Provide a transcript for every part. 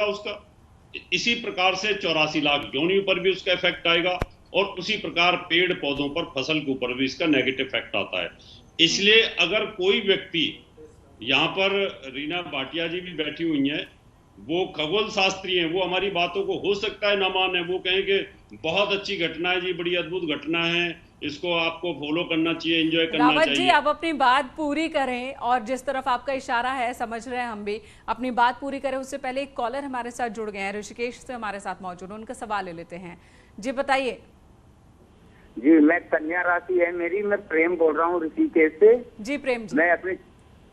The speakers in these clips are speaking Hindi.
उसका। इसी प्रकार से 84 लाख योनियों पर भी उसका इफेक्ट आएगा और उसी प्रकार पेड़ पौधों पर, फसल के ऊपर भी इसका नेगेटिव इफेक्ट आता है। इसलिए अगर कोई व्यक्ति, यहाँ पर रीना भाटिया जी भी बैठी हुई हैं, वो खगोल शास्त्री हैं, वो हमारी बातों को हो सकता है ना माने, वो कहें कि बहुत अच्छी घटना है जी, बड़ी अद्भुत घटना है, इसको आपको फॉलो करना चाहिए, एंजॉय करना रावत जी, चाहिए। आप अपनी बात पूरी करें, और जिस तरफ आपका इशारा है समझ रहे हैं हम भी, अपनी बात पूरी करें उससे पहले एक कॉलर हमारे साथ जुड़ गए हैं, ऋषिकेश से हमारे साथ मौजूद, उनका सवाल ले लेते हैं। जी बताइए। जी, मैं कन्या राशि है मेरी, मैं प्रेम बोल रहा हूँ ऋषिकेश से। जी प्रेम जी,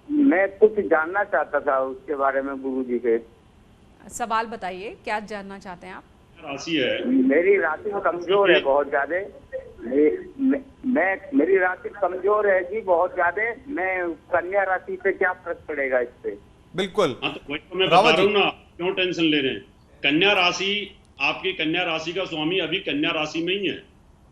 मैं कुछ जानना चाहता था उसके बारे में गुरु जी के। सवाल बताइए, क्या जानना चाहते हैं आप? राशि है, मेरी राशि कमजोर है बहुत ज्यादा। मेरी राशि कमजोर है जी बहुत ज्यादा। मैं कन्या राशि पे क्या फर्क पड़ेगा इस पे? बिल्कुल। हाँ तो वही तो मैं बता रहा हूँ ना, क्यों टेंशन ले रहे हैं। कन्या राशि, आपकी कन्या राशि का स्वामी अभी कन्या राशि में ही है,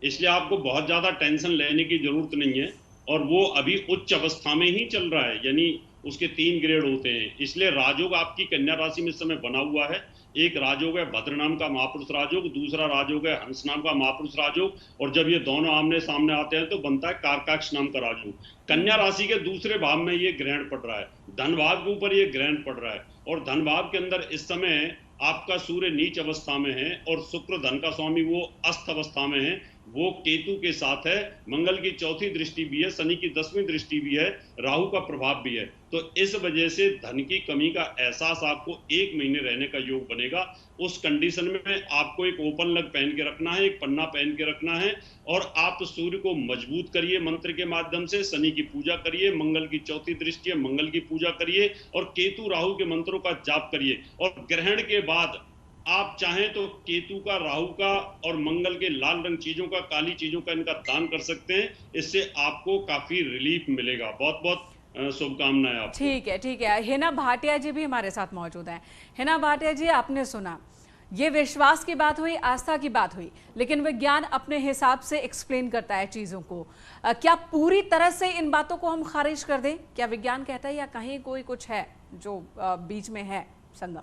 इसलिए आपको बहुत ज्यादा टेंशन लेने की जरूरत नहीं है। और वो अभी उच्च अवस्था में ही चल रहा है, यानी उसके 3 ग्रेड होते हैं। इसलिए राजयोग आपकी कन्या राशि में इस समय बना हुआ है। एक राजयोग है भद्र नाम का महापुरुष राजयोग, दूसरा राजयोग है हंस नाम का महापुरुष राजयोग, और जब ये दोनों आमने सामने आते हैं तो बनता है कारकाक्ष नाम का राजयोग। कन्या राशि के दूसरे भाव में ये ग्रहण पड़ रहा है, धन भाव के ऊपर ये ग्रहण पड़ रहा है, और धन भाव के अंदर इस समय आपका सूर्य नीच अवस्था में है और शुक्र धन का स्वामी वो अस्त अवस्था में है, वो केतु के साथ है, मंगल की 4थी दृष्टि भी है, शनि की 10वीं दृष्टि भी है, राहु का प्रभाव भी है। तो इस वजह से धन की कमी का एहसास आपको 1 महीने रहने का योग बनेगा। उस कंडीशन में आपको एक ओपन लग पहन के रखना है, एक पन्ना पहन के रखना है, और आप सूर्य को मजबूत करिए मंत्र के माध्यम से, शनि की पूजा करिए, मंगल की 4थी दृष्टि है, मंगल की पूजा करिए, और केतु राहु के मंत्रों का जाप करिए। और ग्रहण के बाद आप चाहें तो केतु का, राहु का और मंगल के लाल रंग चीजों का, काली चीजों का इनका दान कर सकते हैं। इससे आपको काफी रिलीफ मिलेगा। बहुत बहुत शुभकामनाएं आपको। ठीक है, ठीक है। हिना भाटिया जी भी हमारे साथ मौजूद हैं। हिना भाटिया जी, आपने सुना, ये विश्वास की बात हुई, आस्था की बात हुई, लेकिन विज्ञान अपने हिसाब से एक्सप्लेन करता है चीज़ों को। क्या पूरी तरह से इन बातों को हम खारिज कर दें? क्या विज्ञान कहता है, या कहीं कोई कुछ है जो बीच में है संगम?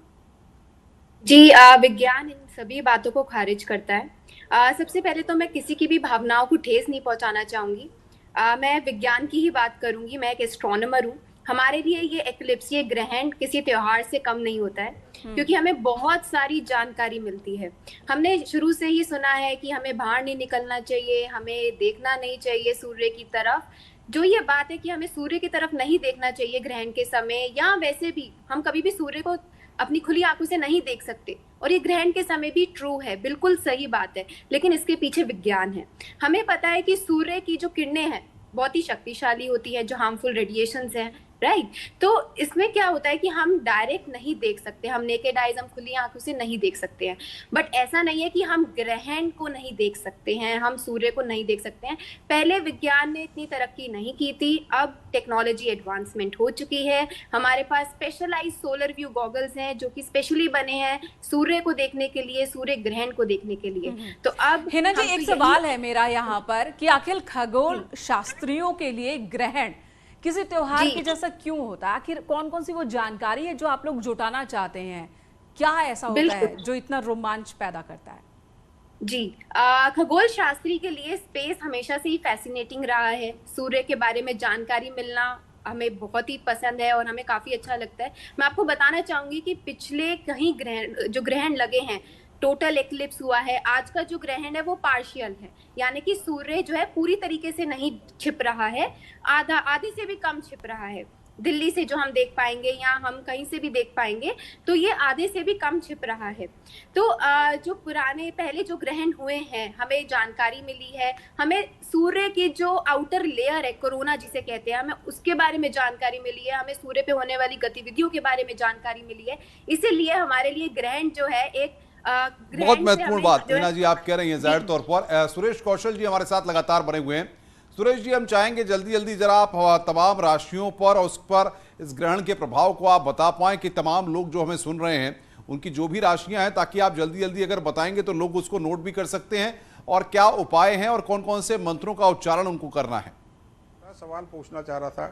जी, विज्ञान इन सभी बातों को खारिज करता है। सबसे पहले तो मैं किसी की भी भावनाओं को ठेस नहीं पहुंचाना चाहूंगी। मैं विज्ञान की ही बात करूंगी। मैं एक एस्ट्रोनॉमर हूँ। हमारे लिए ये एक्लिप्स, ये ग्रहण किसी त्योहार से कम नहीं होता है, क्योंकि हमें बहुत सारी जानकारी मिलती है। हमने शुरू से ही सुना है कि हमें बाहर नहीं निकलना चाहिए, हमें देखना नहीं चाहिए सूर्य की तरफ। जो ये बात है कि हमें सूर्य की तरफ नहीं देखना चाहिए ग्रहण के समय, या वैसे भी हम कभी भी सूर्य को अपनी खुली आंखों से नहीं देख सकते, और ये ग्रहण के समय भी ट्रू है, बिल्कुल सही बात है। लेकिन इसके पीछे विज्ञान है। हमें पता है कि सूर्य की जो किरणें हैं बहुत ही शक्तिशाली होती है, जो हार्मफुल रेडिएशंस हैं, राइट। तो इसमें क्या होता है कि हम डायरेक्ट नहीं देख सकते, हम नेकेड आइज, हम खुली आंखों से नहीं देख सकते हैं। बट ऐसा नहीं है कि हम ग्रहण को नहीं देख सकते हैं, हम सूर्य को नहीं देख सकते हैं। पहले विज्ञान ने इतनी तरक्की नहीं की थी, अब टेक्नोलॉजी एडवांसमेंट हो चुकी है। हमारे पास स्पेशलाइज सोलर व्यू गॉगल्स हैं जो कि स्पेशली बने हैं सूर्य को देखने के लिए, सूर्य ग्रहण को देखने के लिए। तो अब हिना जी, एक सवाल है मेरा यहाँ पर कि आखिर खगोल शास्त्रियों के लिए ग्रहण किसी त्योहार के जैसा क्यों होता है? आखिर कौन कौन सी वो जानकारी है जो आप लोग जुटाना चाहते हैं? क्या ऐसा होता है जो इतना रोमांच पैदा करता है? जी, खगोल शास्त्री के लिए स्पेस हमेशा से ही फैसिनेटिंग रहा है। सूर्य के बारे में जानकारी मिलना हमें बहुत ही पसंद है और हमें काफी अच्छा लगता है। मैं आपको बताना चाहूंगी कि पिछले कहीं ग्रहण लगे हैं, टोटल एक्लिप्स हुआ है। आज का जो ग्रहण है वो पार्शियल है, यानी कि सूर्य जो है पूरी तरीके से नहीं छिप रहा है, आधे से भी कम छिप रहा है। दिल्ली से जो हम देख पाएंगे या हम कहीं से भी देख पाएंगे तो ये आधे से भी कम छिप रहा है। तो जो पुराने पहले जो ग्रहण हुए हैं हमें जानकारी मिली है, हमें सूर्य की जो आउटर लेयर है, कोरोना जिसे कहते हैं, हमें उसके बारे में जानकारी मिली है, हमें सूर्य पे होने वाली गतिविधियों के बारे में जानकारी मिली है। इसीलिए हमारे लिए ग्रहण जो है एक बहुत महत्वपूर्ण बात मीना जी आप कह रही हैं जाहिर तौर पर। सुरेश कौशल जी हमारे साथ लगातार बने हुए हैं। सुरेश जी, हम चाहेंगे जल्दी जल्दी जरा आप तमाम राशियों पर और उस पर इस ग्रहण के प्रभाव को आप बता पाएं कि तमाम लोग जो हमें सुन रहे हैं उनकी जो भी राशियां हैं, ताकि आप जल्दी जल्दी अगर बताएंगे तो लोग उसको नोट भी कर सकते हैं, और क्या उपाय हैं और कौन कौन से मंत्रों का उच्चारण उनको करना है। सवाल पूछना चाह रहा था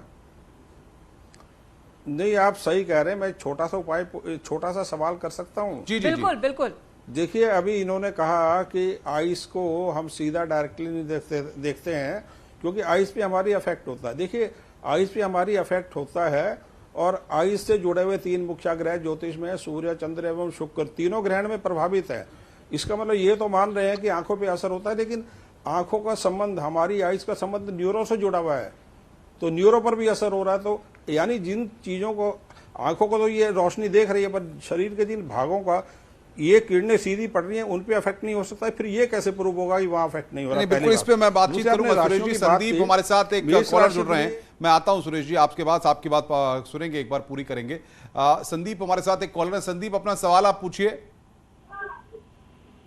नहीं, आप सही कह रहे हैं। मैं छोटा सा सवाल कर सकता हूँ? जी जी बिल्कुल बिल्कुल। देखिए, अभी इन्होंने कहा कि आइस को हम सीधा डायरेक्टली नहीं देखते हैं क्योंकि आइस पे हमारी अफेक्ट होता है। देखिए, आइस पे हमारी अफेक्ट होता है और आइस से जुड़े हुए 3 मुख्य ग्रह ज्योतिष में सूर्य, चंद्र एवं शुक्र, तीनों ग्रहण में प्रभावित है। इसका मतलब ये तो मान रहे हैं कि आंखों पे असर होता है, लेकिन आंखों का संबंध, हमारी आइस का संबंध न्यूरो से जुड़ा हुआ है, तो न्यूरो पर भी असर हो रहा है। तो यानी जिन चीजों को, आंखों को तो ये रोशनी देख रही है, पर शरीर के जिन भागों का ये किरणें सीधी पड़ रही हैं उन पे अफेक्ट नहीं हो सकता है। फिर ये कैसे प्रूव होगा कि वहां अफेक्ट नहीं हो रहा? बिल्कुल, इस पे मैं बातचीत करूंगा। सुरेश जी, संदीप हमारे साथ एक कॉलर जुड़ रहे हैं। मैं आता हूं सुरेश जी, आपकी बात सुनेंगे, एक बार पूरी करेंगे। संदीप हमारे साथ एक कॉलर है। संदीप, अपना सवाल आप पूछिए।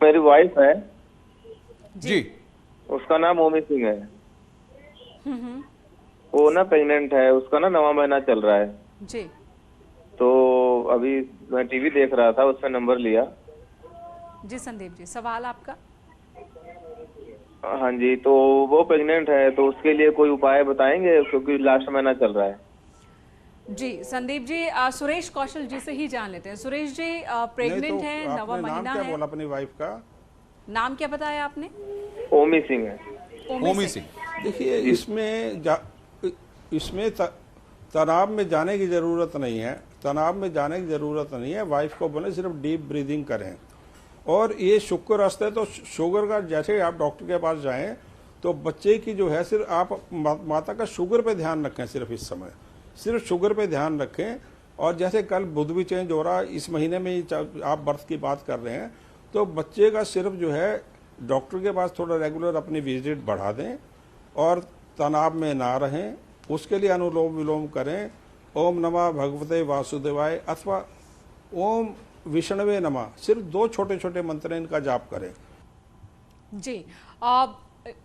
मेरी वाइफ है जी, उसका नाम ओमी सिंह है। वो ना प्रेग्नेंट है, उसका ना 9वां महीना चल रहा है जी। तो अभी मैं टीवी देख रहा था, उसमें नंबर लिया। जी संदीप जी, सवाल आपका? हाँ जी, तो वो प्रेग्नेंट है तो उसके लिए कोई उपाय बताएंगे क्योंकि लास्ट महीना चल रहा है। जी संदीप जी, सुरेश कौशल जी से ही जान लेते हैं। सुरेश जी, प्रेग्नेंट है, 9वां महीना है। बोला अपनी वाइफ का नाम क्या बताया आपने? ओमी सिंह है। ओमी सिंह। देखिए, इसमें तनाव में जाने की जरूरत नहीं है। तनाव में जाने की जरूरत नहीं है। वाइफ को बोले सिर्फ डीप ब्रीदिंग करें। और ये शुक्र अस्त है तो शुगर का, जैसे आप डॉक्टर के पास जाएं तो बच्चे की जो है, सिर्फ आप माता का शुगर पे ध्यान रखें। सिर्फ इस समय सिर्फ शुगर पे ध्यान रखें। और जैसे कल बुध भी चेंज हो रहा है, इस महीने में आप बर्थ की बात कर रहे हैं, तो बच्चे का सिर्फ जो है डॉक्टर के पास थोड़ा रेगुलर अपनी विजिट बढ़ा दें और तनाव में ना रहें। उसके लिए अनुलोम विलोम करें। ओम नमः भगवते वासुदेवाय अथवा ओम विष्णवे नमः, सिर्फ 2 छोटे छोटे मंत्र इनका जाप करें। जी,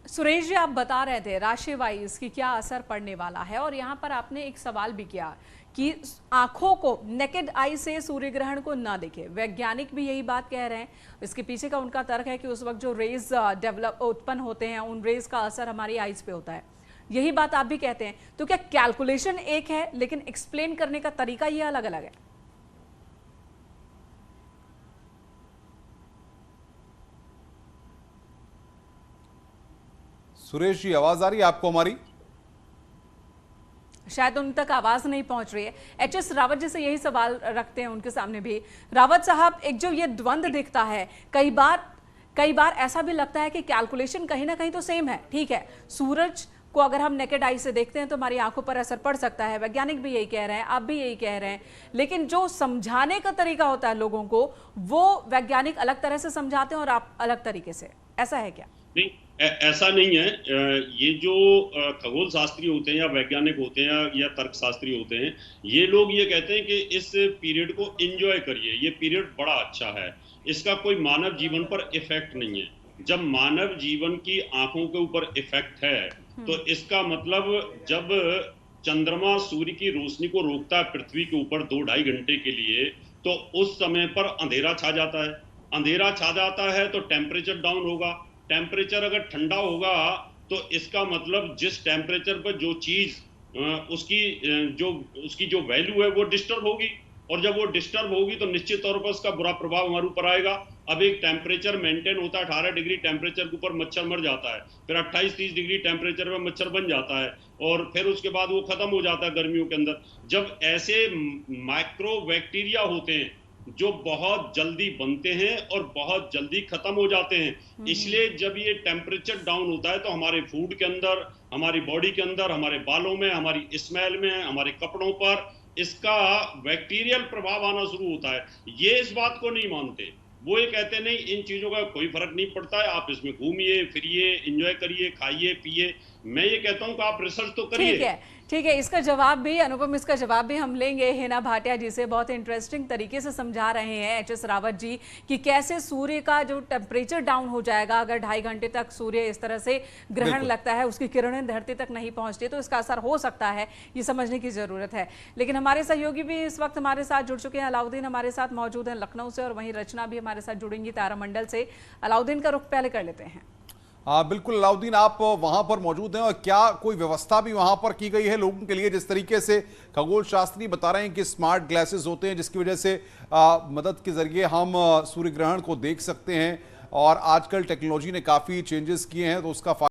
सुरेश जी, आप बता रहे थे राशि वाइज की क्या असर पड़ने वाला है, और यहाँ पर आपने एक सवाल भी किया कि आंखों को, नेकेड आई से सूर्य ग्रहण को ना देखे। वैज्ञानिक भी यही बात कह रहे हैं। इसके पीछे का उनका तर्क है कि उस वक्त जो रेज उत्पन्न होते हैं, उन रेज का असर हमारी आइज पे होता है। यही बात आप भी कहते हैं। तो क्या कैलकुलेशन एक है लेकिन एक्सप्लेन करने का तरीका ये अलग अलग है? सुरेश जी, आवाज आ रही है आपको हमारी? शायद उन तक आवाज नहीं पहुंच रही है। एचएस रावत जी से यही सवाल रखते हैं उनके सामने भी। रावत साहब, एक जो ये द्वंद्व दिखता है, कई बार ऐसा भी लगता है कि कैलकुलेशन कहीं ना कहीं तो सेम है। ठीक है, सूरज को अगर हम नेकेड आई से देखते हैं तो हमारी आंखों पर असर पड़ सकता है। वैज्ञानिक भी यही कह रहे हैं, आप भी यही कह रहे हैं, लेकिन जो समझाने का तरीका होता है लोगों को, वो वैज्ञानिक अलग तरह से समझाते हैं और आप अलग तरीके से। ऐसा है क्या? नहीं, ऐसा नहीं है। ये जो खगोल शास्त्री होते हैं या वैज्ञानिक होते हैं या तर्कशास्त्री होते हैं, ये लोग ये कहते हैं कि इस पीरियड को एंजॉय करिए, ये पीरियड बड़ा अच्छा है, इसका कोई मानव जीवन पर इफेक्ट नहीं है। जब मानव जीवन की आंखों के ऊपर इफेक्ट है तो इसका मतलब जब चंद्रमा सूर्य की रोशनी को रोकता है पृथ्वी के ऊपर 2-2.5 घंटे के लिए, तो उस समय पर अंधेरा छा जाता है। अंधेरा छा जाता है तो टेम्परेचर डाउन होगा। टेम्परेचर अगर ठंडा होगा तो इसका मतलब जिस टेम्परेचर पर जो चीज उसकी जो वैल्यू है वो डिस्टर्ब होगी, और जब वो डिस्टर्ब होगी तो निश्चित तौर पर उसका बुरा प्रभाव हमारे ऊपर आएगा। अब एक टेम्परेचर मेंटेन होता है, 18 डिग्री टेम्परेचर के ऊपर मच्छर मर जाता है, फिर 28-30 डिग्री टेम्परेचर में मच्छर बन जाता है, और फिर उसके बाद वो खत्म हो जाता है गर्मियों के अंदर। जब ऐसे माइक्रो बैक्टीरिया होते हैं जो बहुत जल्दी बनते हैं और बहुत जल्दी खत्म हो जाते हैं, इसलिए जब ये टेम्परेचर डाउन होता है तो हमारे फूड के अंदर, हमारी बॉडी के अंदर, हमारे बालों में, हमारी स्मेल में, हमारे कपड़ों पर इसका बैक्टीरियल प्रभाव आना शुरू होता है। ये इस बात को नहीं मानते। वो ये कहते नहीं, इन चीजों का कोई फर्क नहीं पड़ता है, आप इसमें घूमिए फिरिए, एंजॉय करिए, खाइए पिए। मैं ये कहता हूं कि आप रिसर्च तो करिए। ठीक है, इसका जवाब भी अनुपम, इसका जवाब भी हम लेंगे हिना भाटिया जी से। बहुत इंटरेस्टिंग तरीके से समझा रहे हैं एचएस रावत जी कि कैसे सूर्य का जो टेम्परेचर डाउन हो जाएगा अगर 2.5 घंटे तक सूर्य इस तरह से ग्रहण लगता है, उसकी किरणें धरती तक नहीं पहुंचती, तो इसका असर हो सकता है, ये समझने की जरूरत है। लेकिन हमारे सहयोगी भी इस वक्त हमारे साथ जुड़ चुके हैं। अलाउद्दीन हमारे साथ मौजूद हैं लखनऊ से, और वहीं रचना भी हमारे साथ जुड़ेंगी तारामंडल से। अलाउद्दीन का रुख पहले कर लेते हैं। बिल्कुल अलाउद्दीन, आप वहां पर मौजूद हैं और क्या कोई व्यवस्था भी वहां पर की गई है लोगों के लिए? जिस तरीके से खगोल शास्त्री बता रहे हैं कि स्मार्ट ग्लासेस होते हैं जिसकी वजह से मदद के जरिए हम सूर्य ग्रहण को देख सकते हैं और आजकल टेक्नोलॉजी ने काफी चेंजेस किए हैं, तो उसका